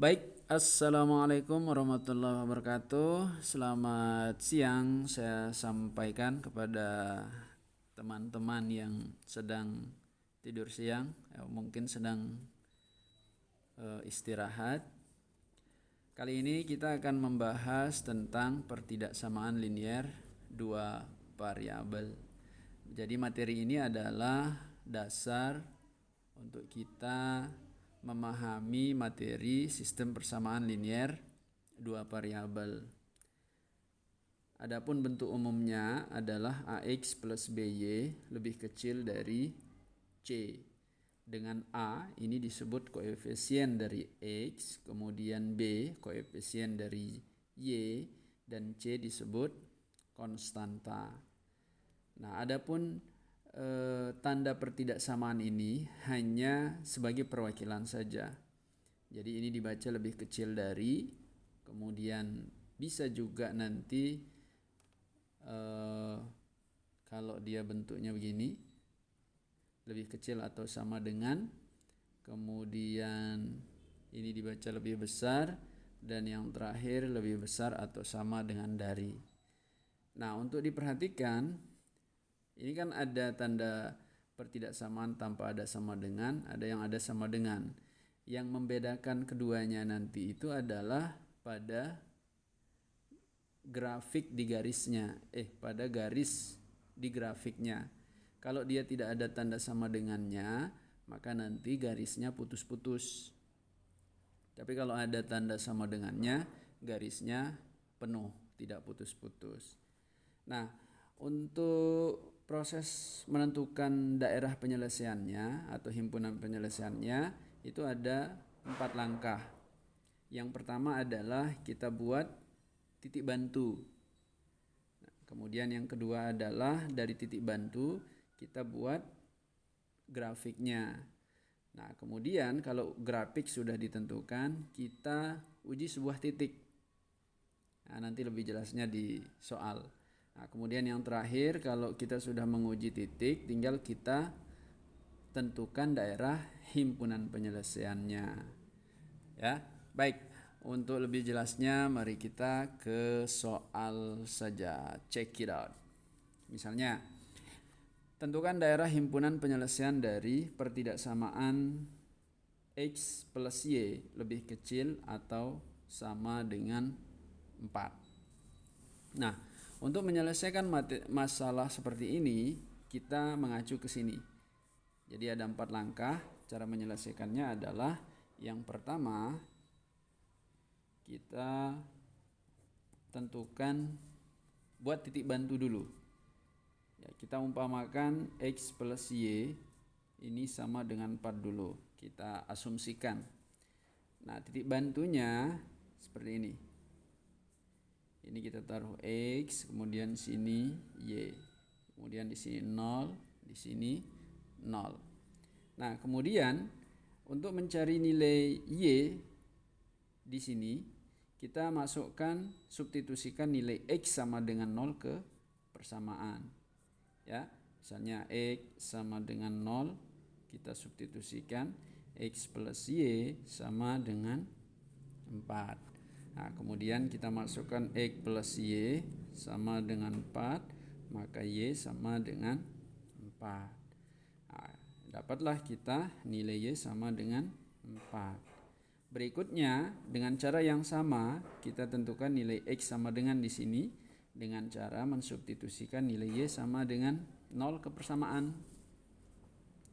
Baik, assalamualaikum warahmatullahi wabarakatuh. Selamat siang, saya sampaikan kepada teman-teman yang sedang tidur siang, mungkin sedang istirahat. Kali ini kita akan membahas tentang pertidaksamaan linier dua variabel. Jadi materi ini adalah dasar untuk kita memahami materi sistem persamaan linier dua variabel. Adapun bentuk umumnya adalah AX plus BY lebih kecil dari C. Dengan A ini disebut koefisien dari X, kemudian B koefisien dari Y, dan C disebut konstanta. Nah, adapun tanda pertidaksamaan ini hanya sebagai perwakilan saja. Jadi ini dibaca lebih kecil dari, kemudian bisa juga nanti kalau dia bentuknya begini, lebih kecil atau sama dengan, kemudian ini dibaca lebih besar, dan yang terakhir lebih besar atau sama dengan dari. Nah, untuk diperhatikan, ini kan ada tanda pertidaksamaan tanpa ada sama dengan, ada yang ada sama dengan. Yang membedakan keduanya nanti itu adalah pada grafik di garisnya, pada garis di grafiknya. Kalau dia tidak ada tanda sama dengannya, maka nanti garisnya putus-putus. Tapi kalau ada tanda sama dengannya, garisnya penuh, tidak putus-putus. Nah, untuk proses menentukan daerah penyelesaiannya atau himpunan penyelesaiannya itu ada 4 langkah. Yang pertama adalah kita buat titik bantu. Nah, kemudian yang kedua adalah dari titik bantu kita buat grafiknya. Nah, kemudian kalau grafik sudah ditentukan, kita uji sebuah titik. Nah, nanti lebih jelasnya di soal. Nah, kemudian yang terakhir, kalau kita sudah menguji titik, tinggal kita tentukan daerah himpunan penyelesaiannya. Ya, baik. Untuk lebih jelasnya, mari kita ke soal saja. Check it out. Misalnya, tentukan daerah himpunan penyelesaian dari pertidaksamaan X plus Y lebih kecil atau sama dengan 4. Nah, untuk menyelesaikan masalah seperti ini, kita mengacu ke sini. Jadi ada 4 langkah. Cara menyelesaikannya adalah yang pertama, kita tentukan, buat titik bantu dulu. Ya, kita umpamakan X plus Y ini sama dengan 4 dulu. Kita asumsikan. Nah, titik bantunya seperti ini. Ini kita taruh X, kemudian sini Y. Kemudian di sini 0, di sini 0. Nah, kemudian untuk mencari nilai Y di sini, kita masukkan, substitusikan nilai X sama dengan 0 ke persamaan. Ya, misalnya X sama dengan 0, kita substitusikan X plus Y sama dengan 4. Nah, kemudian kita masukkan X plus Y sama dengan 4, maka Y sama dengan 4. Nah, dapatlah kita nilai Y sama dengan 4. Berikutnya, dengan cara yang sama, kita tentukan nilai X sama dengan di sini dengan cara mensubstitusikan nilai Y sama dengan 0 ke persamaan.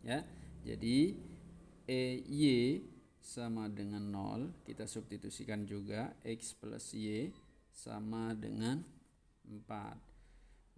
Ya, jadi Y sama dengan 0, kita substitusikan juga X plus Y sama dengan 4.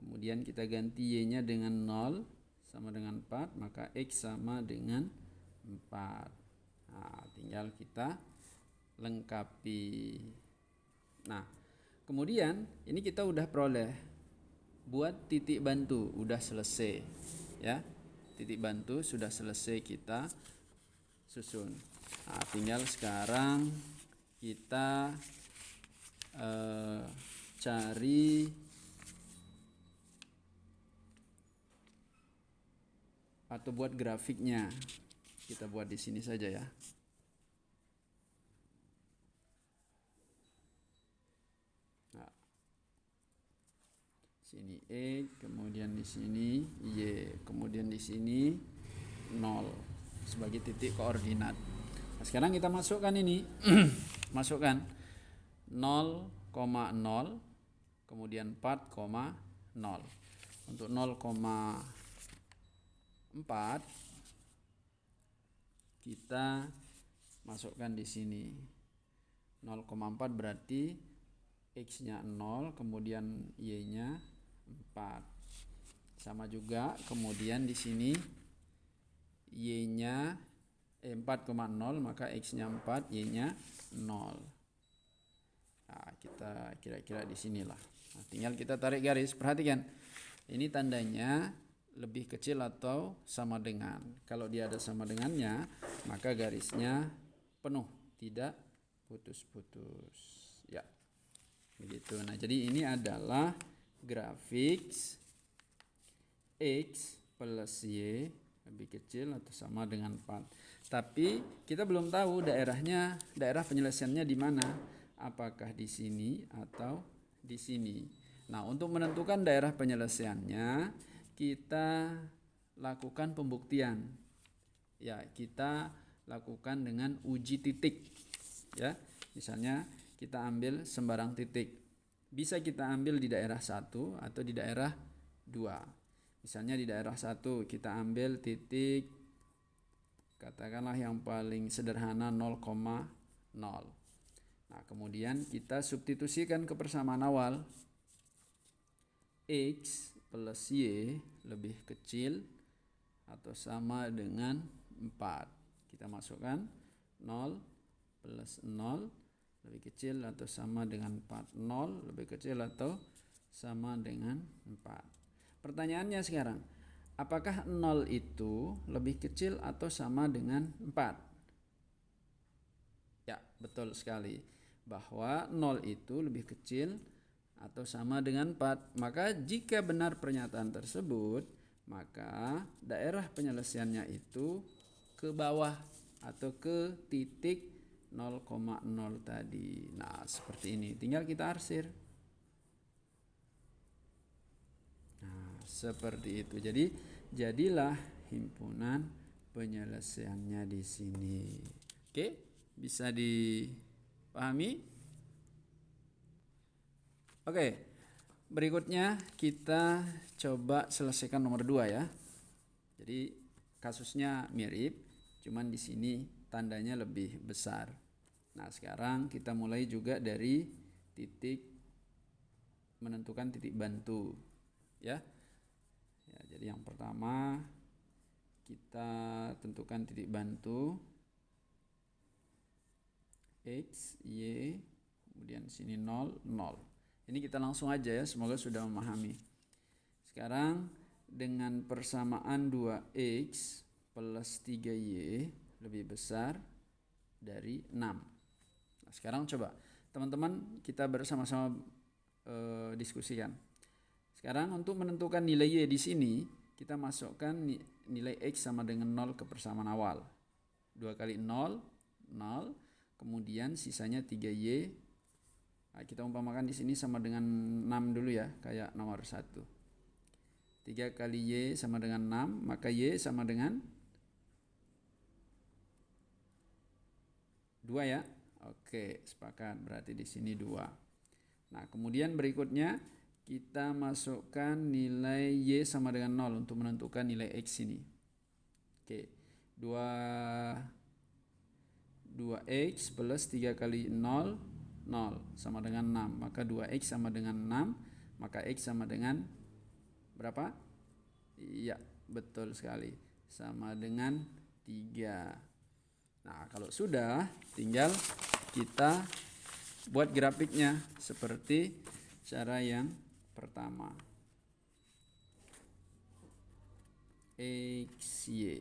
Kemudian kita ganti Y-nya dengan 0 sama dengan 4, maka X sama dengan 4. Nah, tinggal kita lengkapi. Nah, kemudian ini kita udah peroleh. Buat titik bantu udah selesai. Ya, titik bantu sudah selesai kita susun. Nah, tinggal sekarang kita cari atau buat grafiknya. Kita buat di sini saja ya. Sini X, kemudian di sini Y, kemudian di sini 0 sebagai titik koordinat. Nah, sekarang kita masukkan ini. Masukkan 0,0, kemudian 4,0. Untuk 0,4 kita masukkan di sini. 0,4 berarti X-nya 0, kemudian Y-nya 4. Sama juga, kemudian di sini Y-nya 4,0, maka X-nya 4, Y-nya 0. Nah, kita kira-kira di sinilah. Nah, tinggal kita tarik garis. Perhatikan, ini tandanya lebih kecil atau sama dengan. Kalau dia ada sama dengannya, maka garisnya penuh, tidak putus-putus. Ya, begitu. Nah, jadi ini adalah grafik X plus Y lebih kecil atau sama dengan 4. Tapi kita belum tahu daerah penyelesaiannya di mana. Apakah di sini atau di sini. Nah, untuk menentukan daerah penyelesaiannya, kita lakukan pembuktian. Ya, kita lakukan dengan uji titik. Ya, misalnya kita ambil sembarang titik. Bisa kita ambil di daerah 1 atau di daerah 2. Misalnya di daerah 1 kita ambil titik, katakanlah yang paling sederhana 0,0. Nah, kemudian kita substitusikan ke persamaan awal. X plus Y lebih kecil atau sama dengan 4. Kita masukkan 0 plus 0 lebih kecil atau sama dengan 4. 0 lebih kecil atau sama dengan 4. Pertanyaannya sekarang, apakah 0 itu lebih kecil atau sama dengan 4? Ya, betul sekali. Bahwa 0 itu lebih kecil atau sama dengan 4. Maka jika benar pernyataan tersebut, maka daerah penyelesaiannya itu ke bawah atau ke titik 0,0 tadi. Nah, seperti ini. Tinggal kita arsir. Nah, seperti itu. Jadi, jadilah himpunan penyelesaiannya di sini. Oke, bisa dipahami? Oke, berikutnya kita coba selesaikan nomor 2 ya. Jadi kasusnya mirip, cuman di sini tandanya lebih besar. Nah, sekarang kita mulai juga dari titik, menentukan titik bantu ya. Ya, jadi yang pertama kita tentukan titik bantu X, Y, kemudian sini 0, 0. Ini kita langsung aja ya, semoga sudah memahami. Sekarang dengan persamaan 2X plus 3Y lebih besar dari 6. Nah, sekarang coba teman-teman kita bersama-sama diskusikan. Sekarang untuk menentukan nilai Y di sini, kita masukkan nilai X sama dengan 0 ke persamaan awal. 2 kali 0, 0. Kemudian sisanya 3Y. Nah, kita umpamakan di sini sama dengan 6 dulu ya, kayak nomor 1. 3 kali Y sama dengan 6, maka Y sama dengan 2 ya. Oke, sepakat. Berarti di sini 2. Nah, kemudian berikutnya kita masukkan nilai Y sama dengan 0 untuk menentukan nilai X ini. Oke, 2X plus 3 kali 0, 0 sama dengan 6. Maka 2X sama dengan 6, maka X sama dengan berapa? Iya, betul sekali. Sama dengan 3. Nah, kalau sudah, tinggal kita buat grafiknya seperti cara yang pertama. X, Y.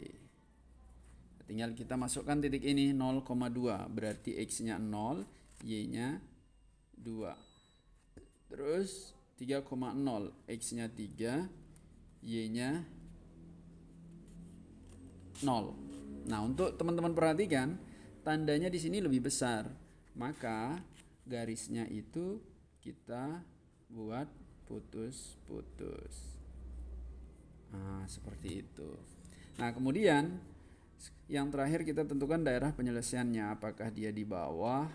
Tinggal kita masukkan titik ini 0,2. Berarti X-nya 0, Y-nya 2. Terus 3,0. X-nya 3, Y-nya 0. Nah, untuk teman-teman perhatikan, tandanya di sini lebih besar. Maka garisnya itu kita buat putus. Nah, seperti itu. Nah, kemudian yang terakhir kita tentukan daerah penyelesaiannya, apakah dia di bawah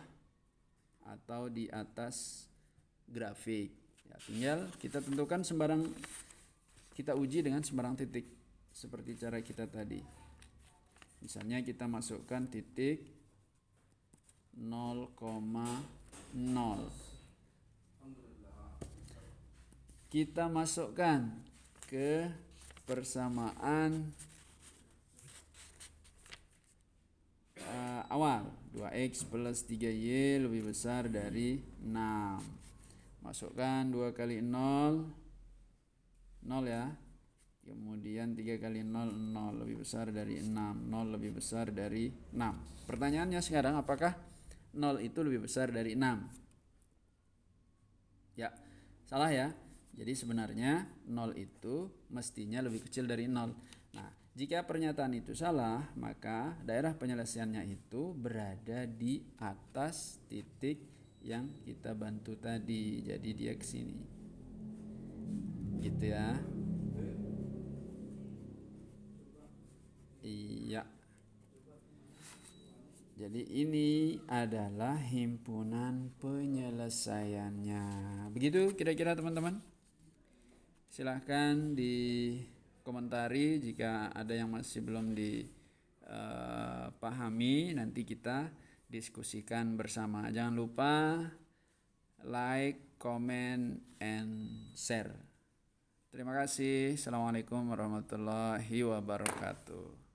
atau di atas grafik. Ya, tinggal kita tentukan kita uji dengan sembarang titik seperti cara kita tadi. Misalnya kita masukkan titik 0,0. Kita masukkan ke persamaan awal 2x plus 3y lebih besar dari 6. Masukkan 2 kali 0 0 ya. Kemudian 3 kali 0 0 lebih besar dari 6. 0 lebih besar dari 6. Pertanyaannya sekarang, apakah 0 itu lebih besar dari 6? Ya, salah ya. Jadi sebenarnya 0 itu mestinya lebih kecil dari 0. Nah, jika pernyataan itu salah, maka daerah penyelesaiannya itu berada di atas titik yang kita bantu tadi. Jadi dia ke sini. Gitu ya. Iya. Jadi ini adalah himpunan penyelesaiannya. Begitu kira-kira teman-teman. Silahkan dikomentari jika ada yang masih belum dipahami, nanti kita diskusikan bersama. Jangan lupa like, comment, and share. Terima kasih. Assalamualaikum warahmatullahi wabarakatuh.